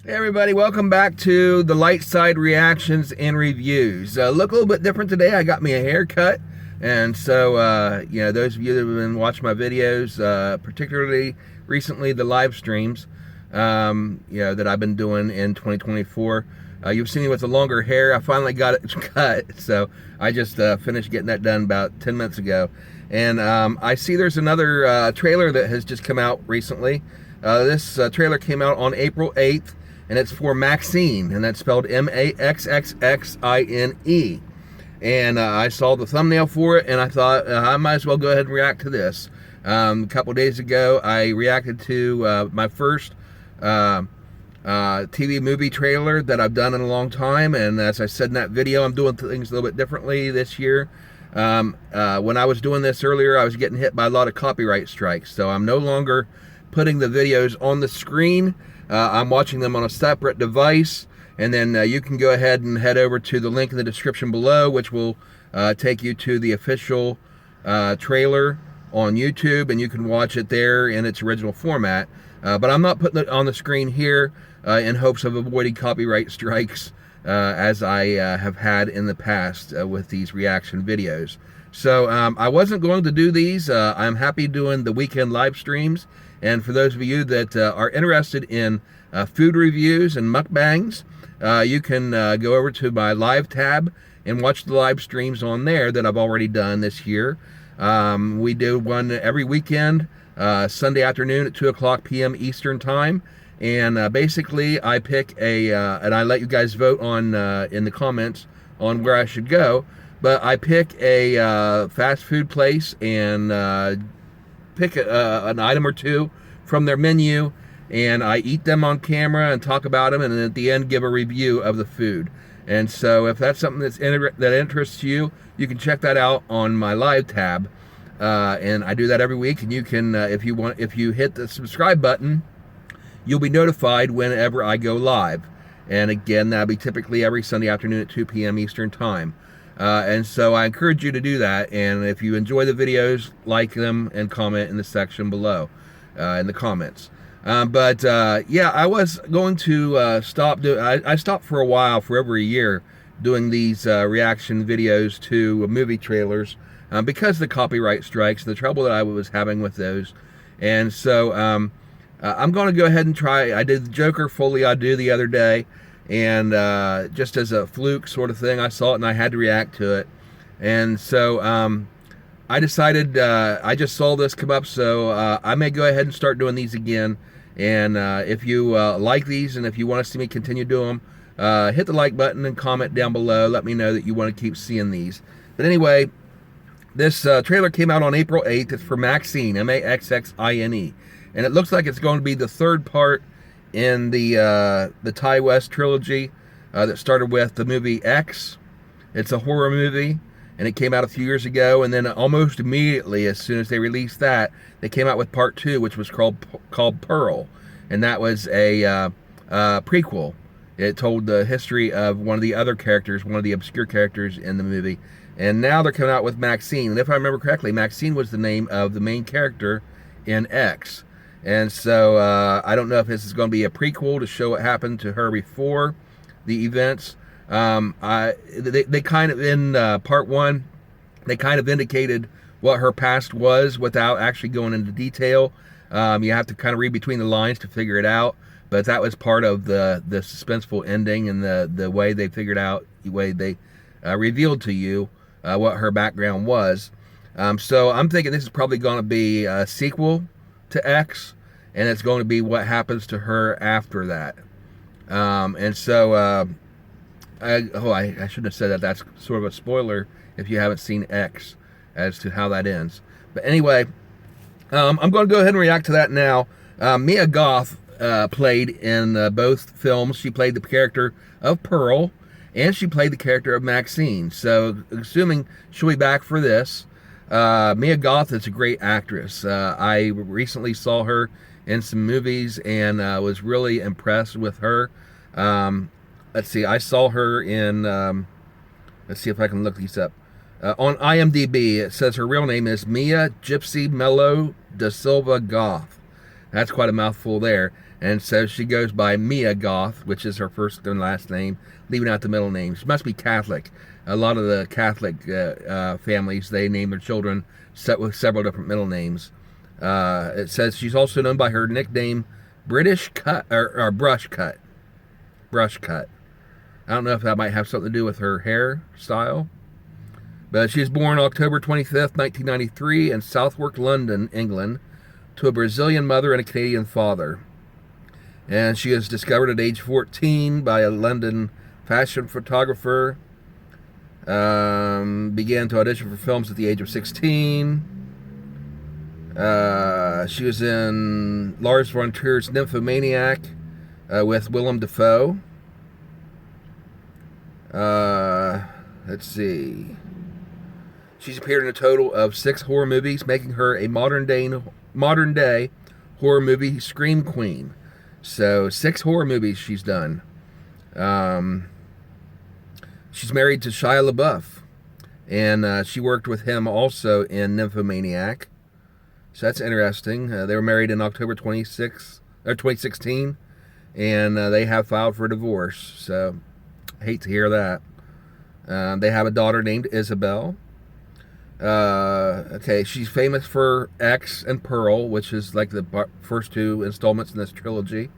Hey everybody, welcome back to the light side reactions and reviews. Look a little bit different today. I got me a haircut, and so those of you that have been watching my videos, particularly recently the live streams, that I've been doing in 2024. You've seen me with the longer hair. I finally got it cut, so I just finished getting that done about 10 minutes ago. And I see there's another trailer that has just come out recently. This trailer came out on April 8th. And it's for Maxine, and that's spelled Maxxxine. And I saw the thumbnail for it, and I thought I might as well go ahead and react to this. A couple days ago, I reacted to my first TV movie trailer that I've done in a long time, and as I said in that video, I'm doing things a little bit differently this year. When I was doing this earlier, I was getting hit by a lot of copyright strikes, so I'm no longer putting the videos on the screen. I'm watching them on a separate device, and then you can go ahead and head over to the link in the description below, which will take you to the official trailer on YouTube, and you can watch it there in its original format. But I'm not putting it on the screen here in hopes of avoiding copyright strikes as I have had in the past with these reaction videos. So I wasn't going to do these. I'm happy doing the weekend live streams. And for those of you that are interested in food reviews and mukbangs, you can go over to my live tab and watch the live streams on there that I've already done this year. We do one every weekend, Sunday afternoon at 2 p.m. Eastern Time. And basically, I pick and I let you guys vote on in the comments on where I should go. But I pick a fast food place and pick an item or two from their menu, and I eat them on camera and talk about them, and then at the end give a review of the food. And so if that's something that interests you, you can check that out on my live tab, and I do that every week. And you can if you hit the subscribe button, you'll be notified whenever I go live. And again, that'll be typically every Sunday afternoon at 2 p.m. Eastern Time. And so I encourage you to do that, and if you enjoy the videos, like them and comment in the section below in the comments. Yeah, I was going to stop doing. I stopped for a while, for over a year, doing these reaction videos to movie trailers because of the copyright strikes, the trouble that I was having with those. And so I'm going to go ahead and try. I did the Joker Foley I do the other day, and just as a fluke sort of thing, I saw it and I had to react to it. And so I decided, I just saw this come up, so I may go ahead and start doing these again. And if you like these, and if you want to see me continue doing them, hit the like button and comment down below. Let me know that you want to keep seeing these. But anyway, this trailer came out on April 8th. It's for Maxine, Maxxine. And it looks like it's going to be the third part in the Ty West trilogy that started with the movie X. It's a horror movie, and it came out a few years ago, and then almost immediately, as soon as they released that, they came out with part 2, which was called Pearl, and that was a prequel. It told the history of one of the other characters, one of the obscure characters in the movie, and now they're coming out with Maxine. And if I remember correctly, Maxine was the name of the main character in X. And so I don't know if this is going to be a prequel to show what happened to her before the events. They kind of, in part 1, they kind of indicated what her past was without actually going into detail. You have to kind of read between the lines to figure it out. But that was part of the suspenseful ending, and the way they figured out, the way they revealed to you what her background was. So I'm thinking this is probably going to be a sequel to X, and it's going to be what happens to her after that. And so I shouldn't have said that. That's sort of a spoiler if you haven't seen X as to how that ends. But anyway, I'm going to go ahead and react to that now. Mia Goth played in both films. She played the character of Pearl, and she played the character of Maxine. So assuming she'll be back for this, Mia Goth is a great actress. I recently saw her in some movies and was really impressed with her. Let's see, I saw her in, let's see if I can look these up. On IMDb, it says her real name is Mia Gypsy Mello da Silva Goth. That's quite a mouthful there. And so she goes by Mia Goth, which is her first and last name, leaving out the middle name. She must be Catholic. A lot of the Catholic families, they name their children with several different middle names. It says she's also known by her nickname British Cut, or Brush Cut. Brush Cut. I don't know if that might have something to do with her hairstyle. But she was born October 25th, 1993 in Southwark, London, England, to a Brazilian mother and a Canadian father. And she was discovered at age 14 by a London fashion photographer. Began to audition for films at the age of 16. She was in Lars von Trier's Nymphomaniac with Willem Dafoe. Let's see. She's appeared in a total of 6 horror movies, making her a modern day horror movie scream queen. So 6 horror movies she's done. She's married to Shia LaBeouf, and she worked with him also in Nymphomaniac. So that's interesting. They were married in October 2016, and they have filed for divorce. So I hate to hear that. They have a daughter named Isabel. Okay, she's famous for X and Pearl, which is like the first 2 installments in this trilogy.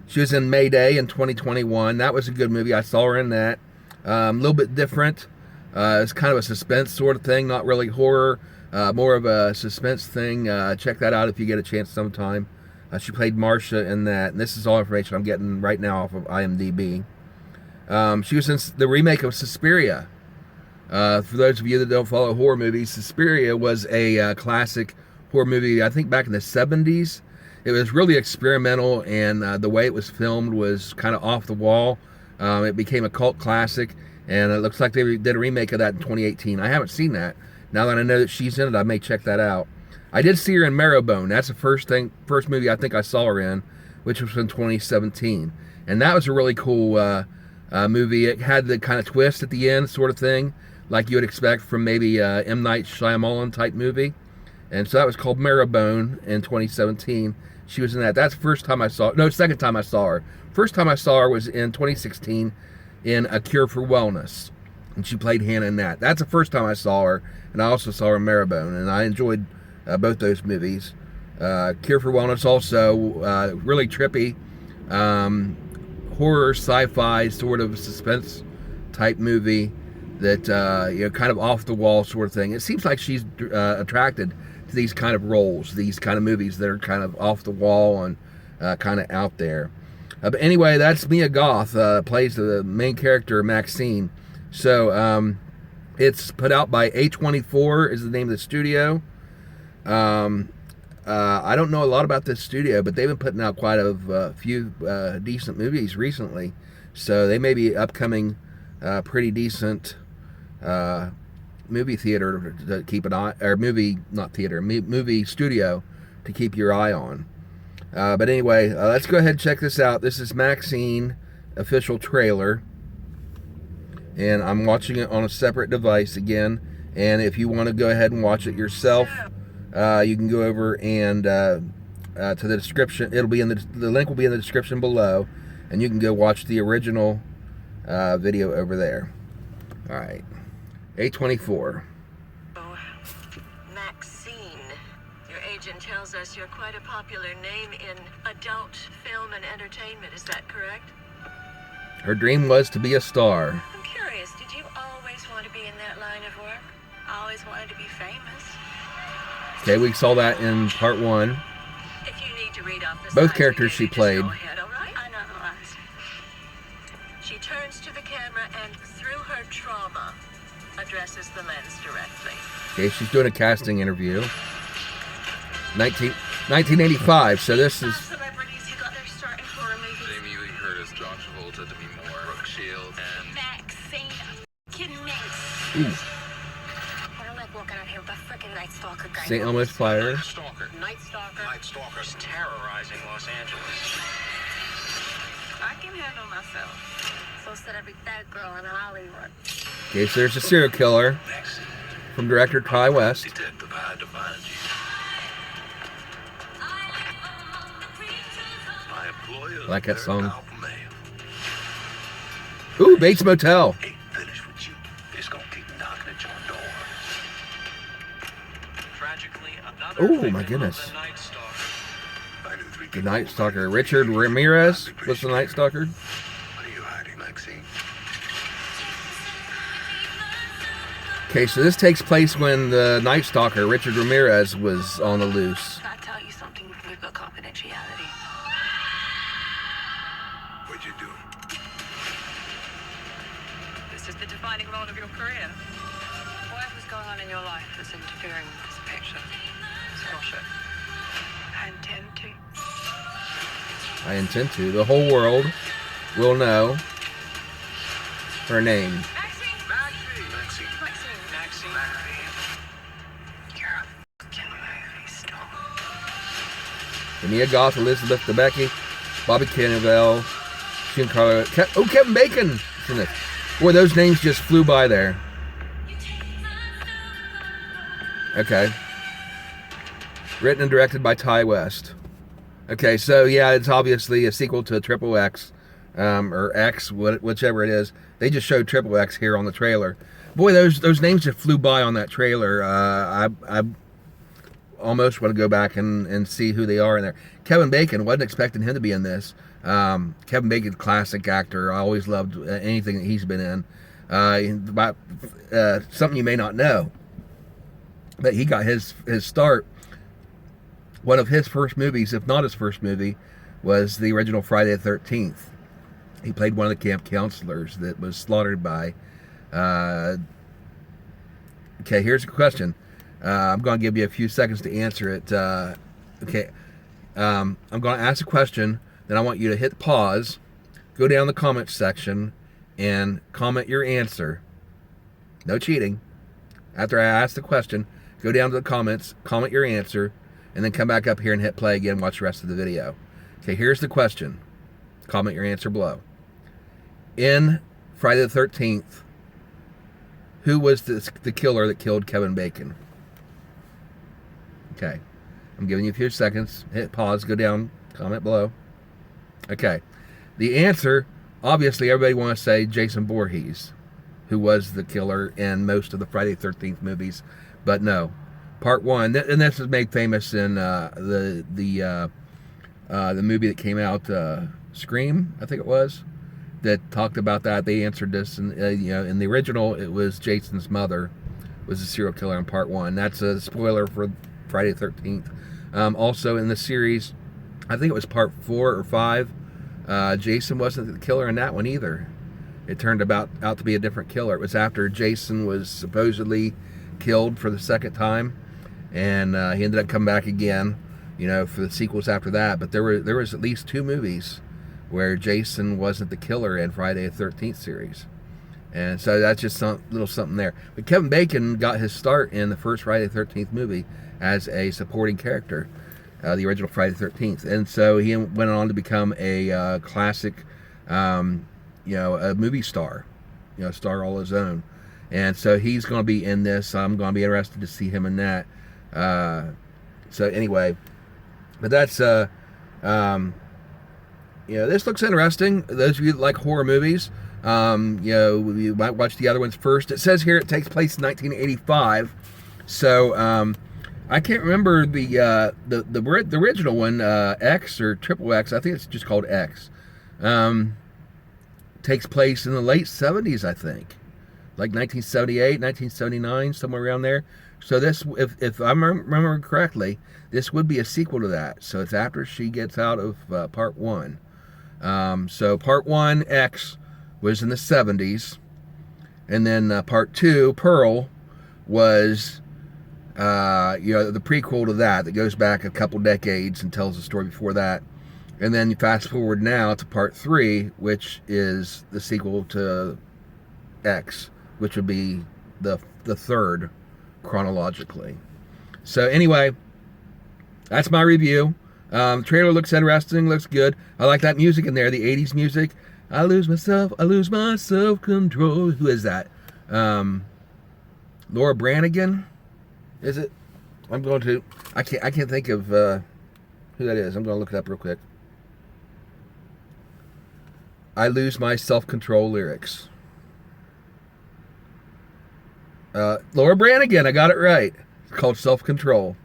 She was in Mayday in 2021. That was a good movie. I saw her in that. A little bit different. It's kind of a suspense sort of thing, not really horror, more of a suspense thing. Check that out if you get a chance sometime. She played Marcia in that. And this is all information I'm getting right now off of IMDb. She was in the remake of Suspiria. For those of you that don't follow horror movies, Suspiria was a classic horror movie, I think back in the 70s. It was really experimental, and the way it was filmed was kind of off the wall. It became a cult classic, and it looks like they did a remake of that in 2018. I haven't seen that. Now that I know that she's in it, I may check that out. I did see her in Marrowbone. That's the first movie I think I saw her in, which was in 2017. And that was a really cool movie. It had the kind of twist at the end sort of thing, like you would expect from maybe M. Night Shyamalan type movie. And so that was called Marrowbone in 2017. She was in that. That's the first time I saw her. No, second time I saw her. First time I saw her was in 2016 in A Cure for Wellness. And she played Hannah in that. That's the first time I saw her. And I also saw her in Marrowbone. And I enjoyed both those movies. Cure for Wellness also, really trippy. Horror, sci-fi, sort of suspense type movie that, kind of off the wall sort of thing. It seems like she's attracted to these kind of roles, these kind of movies that are kind of off the wall and kind of out there. But anyway, that's Mia Goth, plays the main character, Maxine. So it's put out by A24 is the name of the studio. I don't know a lot about this studio, but they've been putting out quite a few decent movies recently. So they may be upcoming pretty decent movie theater to keep an eye, or movie studio to keep your eye on. But anyway, let's go ahead and check this out. This is Maxine official trailer, and I'm watching it on a separate device again. And if you want to go ahead and watch it yourself, you can go over and to the description. It'll be in the link will be in the description below, and you can go watch the original video over there. All right, A24. Oh, Maxine, your agent tells us you're quite a popular name in adult film and entertainment. Is that correct? Her dream was to be a star. I'm curious, did you always want to be in that line of work? Always wanted to be famous? Okay, we saw that in part 1. If you need to read off the Both slides, characters she played. Go ahead, all right? I know the lines. She turns to the camera and, through her trauma, addresses the lens directly. Okay, she's doing a casting interview. 1985, so this is... Celebrities who got their start in horror movies. Jamie Lee Curtis, John Travolta, Demi Moore, Brooke Shields, and... Maxine, kidding me. Ooh. I don't like walking out here with a freaking Night Stalker guy. St. Elmo's Fire. Stalker. Night Stalker. Night Stalker's terrorizing Los Angeles. I can handle myself. So said every bad girl in Hollywood. Okay, so there's a serial killer from director Ty West. Detective High Divine Jesus. employers Like that very song. powerful, man. Ooh, Bates Motel. Ain't finished with you. It's gonna keep knocking at your door. Tragically, another Oh, victim my of goodness. the Night Stalker. I knew three The people Night who Stalker. made it. Richard Ramirez was the Night Stalker. What are you hiding, Maxine? Okay, so this takes place when the Night Stalker, Richard Ramirez, was on the loose. Can I tell you something? We've got confidentiality. What'd you do? This is the defining role of your career. Whatever's going on in your life is interfering with this picture. Squash it. I intend to. I intend to. The whole world will know her name. Maxine! Maxine. Maxine! Maxine. You're a fucking movie star. Mia Goth, Elizabeth Debicki, Bobby Cannavale, Giancarlo. Kevin Bacon. Isn't it? Boy, those names just flew by there. Okay. Written and directed by Ty West. Okay, so yeah, it's obviously a sequel to Triple X, or X, whichever it is. They just showed Triple X here on the trailer. Boy, those names just flew by on that trailer. I almost want to go back and see who they are in there. Kevin Bacon, wasn't expecting him to be in this. Kevin Bacon, classic actor. I always loved anything that he's been in. About something you may not know, but he got his start. One of his first movies, if not his first movie, was the original Friday the 13th. He played one of the camp counselors that was slaughtered by. Okay, here's a question. I'm going to give you a few seconds to answer it. Okay, I'm going to ask a question, then I want you to hit pause, go down the comments section, and comment your answer. No cheating. After I ask the question, go down to the comments, comment your answer, and then come back up here and hit play again, watch the rest of the video. Okay, here's the question. Comment your answer below. In Friday the 13th, who was the killer that killed Kevin Bacon? Okay, I'm giving you a few seconds. Hit pause, go down, comment below. Okay, the answer, obviously everybody wants to say Jason Voorhees, who was the killer in most of the Friday the 13th movies, but no. Part one, and this was made famous in the movie that came out, Scream, I think it was, that talked about that. They answered this, and in the original, it was Jason's mother was the serial killer in part one. That's a spoiler for Friday the 13th. Also in the series, I think it was part 4 or 5. Jason wasn't the killer in that one either. It turned out to be a different killer. It was after Jason was supposedly killed for the second time. And he ended up coming back again, for the sequels after that. But there was at least 2 movies where Jason wasn't the killer in Friday the 13th series. And so that's just little something there. But Kevin Bacon got his start in the first Friday the 13th movie as a supporting character, the original Friday the 13th. And so he went on to become a classic, a movie star, star all his own. And so he's going to be in this. I'm going to be interested to see him in that. So anyway, but that's this looks interesting. Those of you that like horror movies, you might watch the other ones first. It says here it takes place in 1985, so I can't remember the original one, X or Triple X. I think it's just called X. Takes place in the late 70s, I think, like 1978, 1979, somewhere around there. So this, if I remember correctly, this would be a sequel to that. So it's after she gets out of part 1. So part 1, X, was in the 70s. And then part 2, Pearl, was, the prequel to that goes back a couple decades and tells the story before that. And then you fast forward now to part 3, which is the sequel to X, which would be the third chronologically. So anyway, that's my review. The trailer looks interesting, looks good. I like that music in there, the 80s music. I lose my self-control. Who is that? Laura Branigan? Is it? I can't think of who that is. I'm going to look it up real quick. I Lose My Self-Control lyrics. Laura Branigan, I got it right. It's called Self-Control.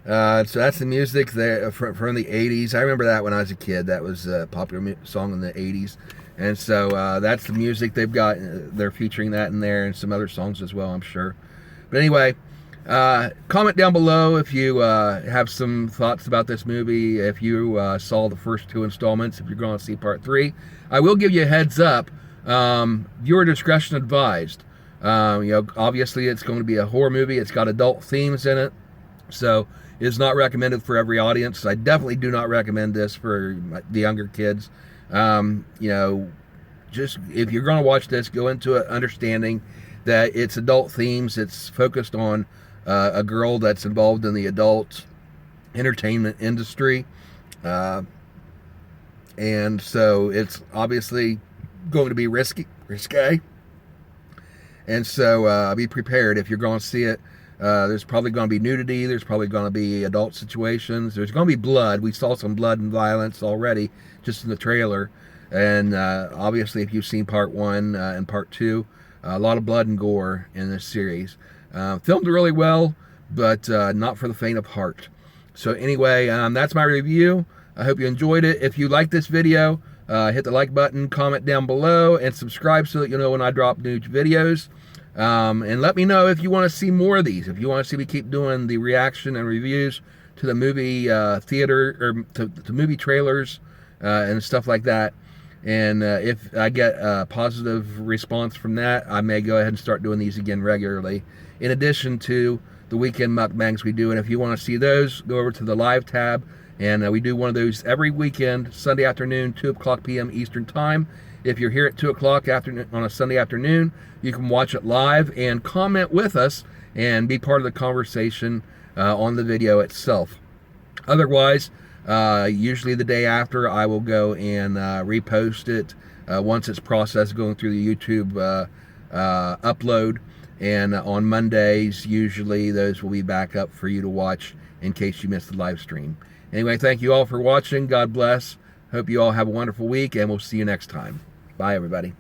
So that's the music there from the 80s. I remember that when I was a kid. That was a popular song in the 80s. And so that's the music they've got. They're featuring that in there and some other songs as well, I'm sure. But anyway, comment down below if you have some thoughts about this movie, if you saw the first 2 installments, if you're going to see part 3. I will give you a heads up. Viewer discretion advised. Obviously it's going to be a horror movie. It's got adult themes in it. So it's not recommended for every audience. I definitely do not recommend this for the younger kids. Just if you're going to watch this, go into it understanding that it's adult themes. It's focused on a girl that's involved in the adult entertainment industry. And so it's obviously going to be risque. And so be prepared if you're going to see it. There's probably going to be nudity. There's probably going to be adult situations. There's going to be blood. We saw some blood and violence already just in the trailer. And obviously, if you've seen part 1 and part 2, a lot of blood and gore in this series. Filmed really well, but not for the faint of heart. So anyway, that's my review. I hope you enjoyed it. If you like this video, hit the like button, comment down below, and subscribe so that you know when I drop new videos. And let me know if you want to see more of these. If you want to see me keep doing the reaction and reviews to the movie theater, or to movie trailers and stuff like that. And if I get a positive response from that, I may go ahead and start doing these again regularly, in addition to the weekend mukbangs we do. And if you want to see those, go over to the live tab. And we do one of those every weekend, Sunday afternoon, 2:00 p.m. Eastern Time. If you're here at 2 o'clock on a Sunday afternoon, you can watch it live and comment with us and be part of the conversation on the video itself. Otherwise, usually the day after, I will go and repost it once it's processed, going through the YouTube upload. And on Mondays, usually those will be back up for you to watch in case you missed the live stream. Anyway, thank you all for watching. God bless. Hope you all have a wonderful week, and we'll see you next time. Bye, everybody.